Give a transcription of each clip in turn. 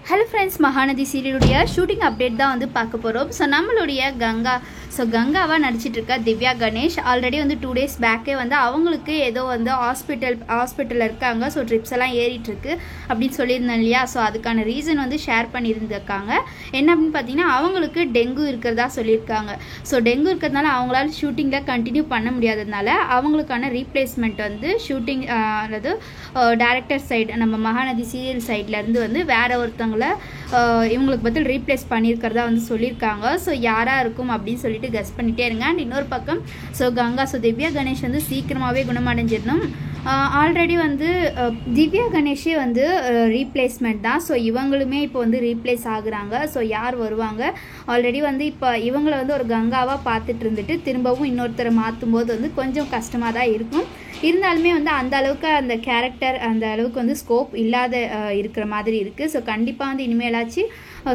Hello friends, Mahanadi சீரியலுடைய shooting update தான் வந்து பார்க்க போகிறோம். ஸோ நம்மளுடைய கங்காவாக நடிச்சிட்டு இருக்க திவ்யா கணேஷ் ஆல்ரெடி வந்து 2 days பேக்கே வந்து அவங்களுக்கு ஏதோ வந்து ஹாஸ்பிட்டலில் இருக்காங்க. ஸோ ட்ரிப்ஸ் எல்லாம் ஏறிட்டுருக்கு அப்படின்னு சொல்லியிருந்தேன் இல்லையா. ஸோ அதுக்கான ரீசன் வந்து ஷேர் பண்ணியிருந்திருக்காங்க. என்ன அப்படின்னு பார்த்தீங்கன்னா, அவங்களுக்கு டெங்கு இருக்கிறதா சொல்லியிருக்காங்க. ஸோ டெங்கு இருக்கிறதுனால அவங்களால ஷூட்டிங்கில் கண்டினியூ பண்ண முடியாததுனால அவங்களுக்கான ரீப்ளேஸ்மெண்ட் வந்து ஷூட்டிங் அதாவது டைரக்டர் சைடு நம்ம மகாநதி சீரியல் சைட்லேருந்து வந்து வேற ஒருத்தவங்க இவங்களுக்கு பதில் ரீப்ளேஸ் பண்ணியிருக்கிறதா வந்து சொல்லியிருக்காங்க. ஸோ யாராக இருக்கும் அப்படின்னு சொல்லிட்டு கெஸ் பண்ணிட்டே இருங்க. அண்ட் இன்னொரு பக்கம் திவ்யா கணேஷ் வந்து சீக்கிரமாகவே குணமடைஞ்சிடணும். ஆல்ரெடி வந்து திவ்யா கணேஷே வந்து ரீப்ளேஸ்மெண்ட் தான். ஸோ இவங்களுமே இப்போ வந்து ரீப்ளேஸ் ஆகுறாங்க. ஸோ யார் வருவாங்க? ஆல்ரெடி வந்து இப்போ இவங்களை வந்து ஒரு கங்காவாக பார்த்துட்டு இருந்துட்டு திரும்பவும் இன்னொருத்தரை மாற்றும் போது வந்து கொஞ்சம் கஷ்டமாக தான் இருக்கும். இருந்தாலுமே வந்து அந்த அளவுக்கு அந்த கேரக்டர் அந்த அளவுக்கு வந்து ஸ்கோப் இல்லாத இருக்கிற மாதிரி இருக்குது. ஸோ கண்டிப்பாக வந்து இனிமேலாச்சு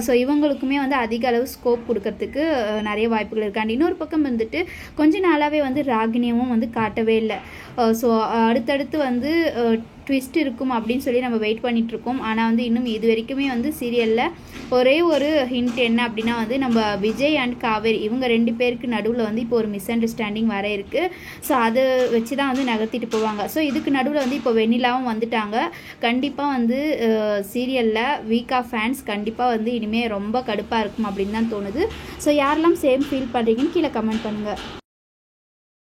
ஸோ இவங்களுக்குமே வந்து அதிக அளவு ஸ்கோப் கொடுக்கறதுக்கு நிறைய வாய்ப்புகள் இருக்குது. அண்ட் இன்னொரு பக்கம் வந்துட்டு கொஞ்ச நாளாகவே வந்து ராகினியமும் வந்து காட்டவே இல்லை. ஸோ அடுத்தடுத்து வந்து ட்விஸ்ட் இருக்கும் அப்படின்னு சொல்லி நம்ம வெயிட் பண்ணிகிட்ருக்கோம். ஆனால் வந்து இன்னும் இது வரைக்குமே வந்து சீரியலில் ஒரே ஒரு ஹிண்ட் என்ன அப்படின்னா வந்து நம்ம விஜய் அண்ட் காவேரி இவங்க 2 பேருக்கு நடுவில் வந்து இப்போ ஒரு மிஸ் அண்டர்ஸ்டாண்டிங் வர இருக்குது. ஸோ அதை வச்சு தான் வந்து நகர்த்திட்டு போவாங்க. ஸோ இதுக்கு நடுவில் வந்து இப்போ வெண்ணிலாவும் வந்துட்டாங்க. கண்டிப்பாக வந்து சீரியலில் வீக்கா ஃபேன்ஸ் கண்டிப்பாக வந்து இனிமேல் ரொம்ப கடுப்பாக இருக்கும் அப்படின்னு தான் தோணுது. ஸோ யாரெல்லாம் சேம் ஃபீல் பண்ணுறீங்கன்னு கீழே கமெண்ட் பண்ணுங்கள்.